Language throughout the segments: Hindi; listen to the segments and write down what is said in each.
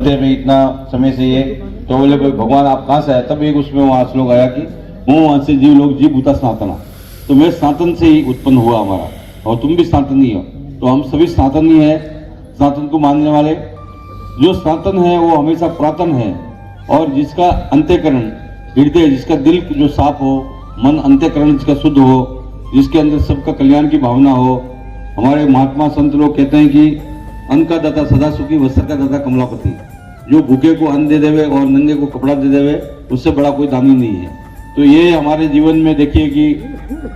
में इतना समय से ये तो बोले भाई भगवान आप कहाँ से आए, तब एक उसमें वहाँ श्लोक आया कि वो वहाँ से जीव लोग जीव भूता सनातना। तो मैं सनातन से ही उत्पन्न हुआ हमारा, और तुम भी सनातनी हो, तो हम सभी सनातनी है, सनातन को मानने वाले। जो सनातन है वो हमेशा पुरातन है, और जिसका अंत्यकरण हृदय, जिसका दिल जो साफ हो, मन अंत्यकरण जिसका शुद्ध हो, जिसके अंदर सबका कल्याण की भावना हो। हमारे महात्मा संत लोग कहते हैं कि अन्न का दाता सदा सुखी, वस्त्र का दाता कमलापति। जो भूखे को अन्न दे देवे और नंगे को कपड़ा दे देवे, उससे बड़ा कोई दानी नहीं है। तो ये हमारे जीवन में देखिए कि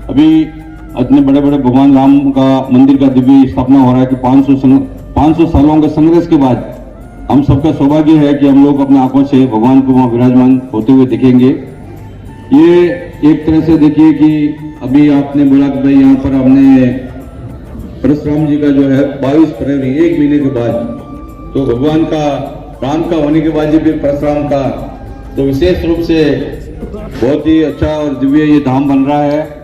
अभी इतने बड़े बड़े भगवान राम का मंदिर का दिव्य स्थापना हो रहा है कि 500 सालों के संघर्ष के बाद हम सबका सौभाग्य है कि हम लोग अपने आंखों से भगवान को वहाँ विराजमान होते हुए देखेंगे। ये एक तरह से देखिए कि अभी आपने बोला कि भाई यहाँ पर हमने परशुराम जी का जो है 22 फरवरी, 1 महीने के बाद, तो भगवान का राम का होने के बाद फिर परशुराम का, तो विशेष रूप से बहुत ही अच्छा और दिव्य ये धाम बन रहा है।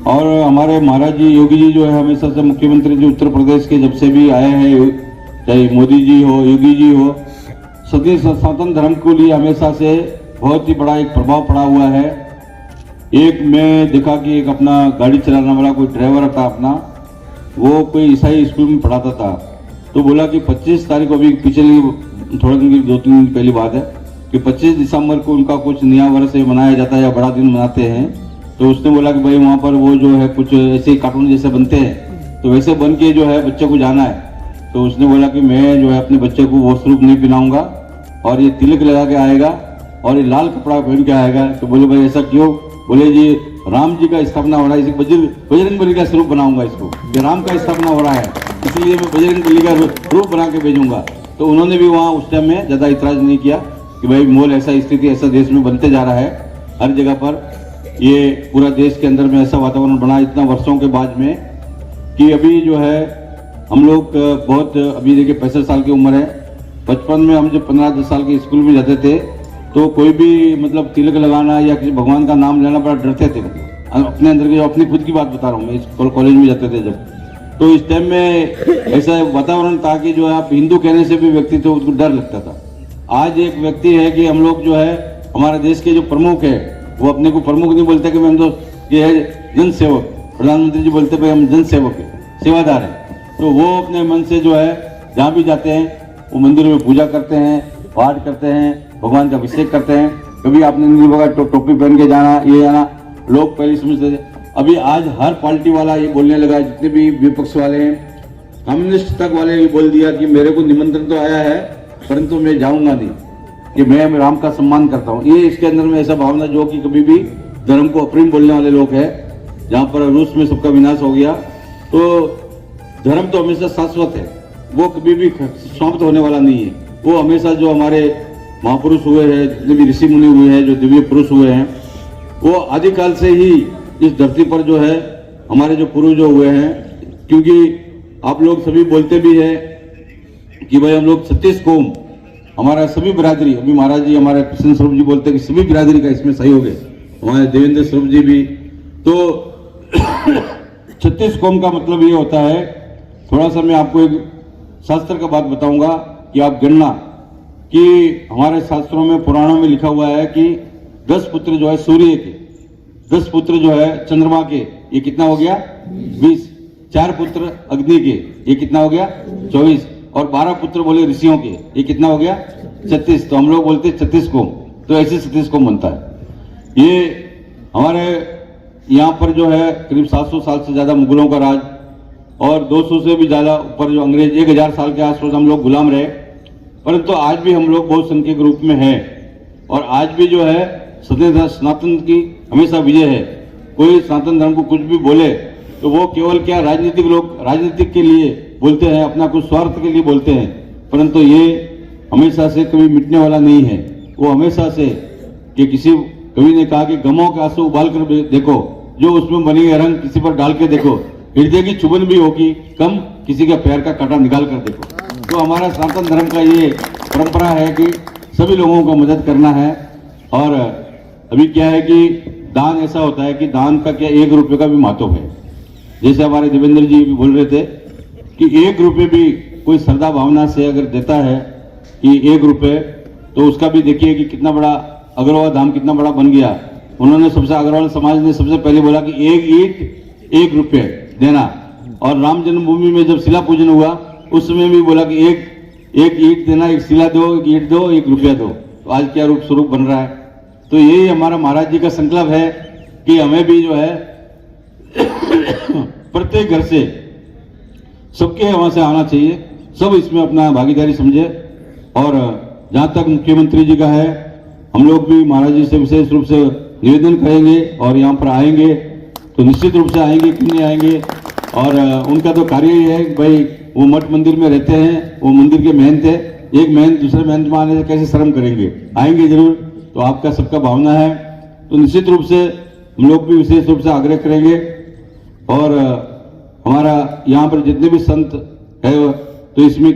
और हमारे महाराज जी योगी जी जो है हमेशा से मुख्यमंत्री जी उत्तर प्रदेश के जब से भी आए हैं, चाहे मोदी जी हो, योगी जी हो, सभी सनातन धर्म को लिए हमेशा से बहुत ही बड़ा एक प्रभाव पड़ा हुआ है। एक मैं देखा कि एक अपना गाड़ी चलाने वाला कोई ड्राइवर था अपना, वो कोई ईसाई स्कूल में पढ़ाता था, तो बोला कि 25 तारीख को, अभी पिछले थोड़े दिन की 2-3 दिन पहली बात है, कि 25 दिसंबर को उनका कुछ नया वर्ष मनाया जाता है या बड़ा दिन मनाते हैं। तो उसने बोला कि भाई वहाँ पर वो जो है कुछ ऐसे कार्टून जैसे बनते हैं, तो वैसे बन के जो है बच्चे को जाना है। तो उसने बोला कि मैं जो है अपने बच्चे को वो स्वरूप नहीं पहनाऊंगा, और ये तिलक लगा के आएगा और ये लाल कपड़ा पहन के आएगा। तो बोले भाई ऐसा क्यों? बोले जी राम जी का स्थापना हो रहा है, इसे बजरंग बली का स्वरूप बनाऊंगा, इसको ये राम का स्थापना हो रहा है, इसलिए मैं बजरंग बली का रूप बना के भेजूंगा। तो उन्होंने भी वहाँ उस टाइम में ज़्यादा इतराज नहीं किया कि भाई मोल ऐसा स्थिति ऐसा देश में बनते जा रहा है, हर जगह पर ये पूरा देश के अंदर में ऐसा वातावरण बना इतना वर्षों के बाद में, कि अभी जो है हम लोग बहुत, अभी देखिए 65 साल की उम्र है। बचपन में हम जब 15-10 साल के स्कूल में जाते थे, तो कोई भी मतलब तिलक लगाना या किसी भगवान का नाम लेना बड़ा डरते थे। अपने अंदर की, अपनी खुद की बात बता रहा हूँ, मैं इस कॉलेज में जाते थे जब, तो इस टाइम में ऐसा वातावरण था कि जो है आप हिंदू कहने से भी व्यक्ति तो उसको डर लगता था। आज एक व्यक्ति है कि हम लोग जो है हमारे देश के जो प्रमुख है, वो अपने को प्रमुख नहीं बोलते कि मैं तो ये है जन सेवक, प्रधानमंत्री जी बोलते भाई हम जन सेवक है, सेवादार है। तो वो अपने मन से जो है जहाँ भी जाते हैं वो मंदिर में पूजा करते हैं, पाठ करते हैं, भगवान का अभिषेक करते हैं। कभी आपने नहीं होगा टोपी पहन के जाना, ये जाना, लोग पहले समझते थे। अभी आज हर पार्टी वाला ये बोलने लगा, जितने भी विपक्ष वाले हैं, कम्युनिस्ट तक वाले ये बोल दिया कि मेरे को निमंत्रण तो आया है परंतु मैं जाऊंगा नहीं, कि मैं राम का सम्मान करता हूँ। ये इसके अंदर में ऐसा भावना जो कि कभी भी धर्म को अप्रेम बोलने वाले लोग हैं। जहाँ पर रूस में सबका विनाश हो गया, तो धर्म तो हमेशा शाश्वत है, वो कभी भी समाप्त होने वाला नहीं है। वो हमेशा जो हमारे महापुरुष हुए हैं, जितने भी ऋषि मुनि हुए हैं, जो दिव्य पुरुष हुए हैं, वो आदिकाल से ही इस धरती पर जो है हमारे जो पूर्वज जो हुए हैं। क्योंकि आप लोग सभी बोलते भी है कि भाई हम लोग 36 कौम, हमारा सभी बिरादरी, अभी महाराज जी हमारे कृष्ण स्वरूप जी बोलते हैं कि सभी बिरादरी का इसमें सहयोग है, हमारे देवेंद्र स्वरूप जी भी। तो 36 कौम का मतलब ये होता है, थोड़ा सा मैं आपको एक शास्त्र का बात बताऊंगा कि आप गणना, कि हमारे शास्त्रों में पुराणों में लिखा हुआ है कि 10 पुत्र जो है सूर्य के, 10 पुत्र जो है चंद्रमा के, ये कितना हो गया 20, 4 पुत्र अग्नि के, ये कितना हो गया 24, और 12 पुत्र बोले ऋषियों के, ये कितना हो गया 36। तो हम लोग बोलते हैं 36 कौम, तो ऐसे 36 कौम बनता है। ये हमारे यहाँ पर जो है करीब 700 साल से ज्यादा मुगलों का राज, और 200 से भी ज्यादा ऊपर जो अंग्रेज, 1000 साल के आसपास हम लोग गुलाम रहे। परंतु आज भी हम लोग बहुत संख्या के रूप में हैं, और आज भी जो है सनातन की हमेशा विजय है। कोई सनातन धर्म को कुछ भी बोले तो वो केवल क्या, राजनीतिक लोग राजनीतिक के लिए बोलते हैं, अपना कुछ स्वार्थ के लिए बोलते हैं, परंतु ये हमेशा से कभी मिटने वाला नहीं है। वो हमेशा से, कि किसी कवि ने कहा कि गमों के आंसू उबाल कर देखो, जो उसमें बनेंगे रंग किसी पर डाल के देखो, हृदय की चुभन भी होगी कम, किसी का पैर का कांटा निकाल कर देखो। तो हमारा सनातन धर्म का ये परंपरा है कि सभी लोगों को मदद करना है। और अभी क्या है कि दान ऐसा होता है कि दान का क्या 1 रुपये का भी महत्व है। जैसे हमारे देवेंद्र जी भी बोल रहे थे कि 1 रुपये भी कोई श्रद्धा भावना से अगर देता है कि 1 रुपये, तो उसका भी देखिए कि कितना बड़ा अग्रवाल धाम कितना बड़ा बन गया। उन्होंने सबसे अग्रवाल समाज ने सबसे पहले बोला कि 1 ईंट 1 रुपये देना, और राम जन्मभूमि में जब शिला पूजन हुआ उस समय भी बोला कि एक ईंट देना, एक शिला दो, एक ईंट दो, 1 रुपया दो। तो आज क्या रूप स्वरूप बन रहा है। तो यही हमारा महाराज जी का संकल्प है कि हमें भी जो है प्रत्येक घर से सबके वहां से आना चाहिए, सब इसमें अपना भागीदारी समझे। और जहां तक मुख्यमंत्री जी का है, हम लोग भी महाराज जी से विशेष रूप से निवेदन करेंगे और यहाँ पर आएंगे तो निश्चित रूप से आएंगे, क्यों नहीं आएंगे। और उनका तो कार्य ही है भाई, वो मठ मंदिर में रहते हैं, वो मंदिर के महंत है, एक महंत दूसरे महंत में आने से कैसे शर्म करेंगे, आएंगे जरूर। तो आपका सबका भावना है, तो निश्चित रूप से हम लोग भी विशेष रूप से आग्रह करेंगे। और हमारा यहाँ पर जितने भी संत है तो इसमें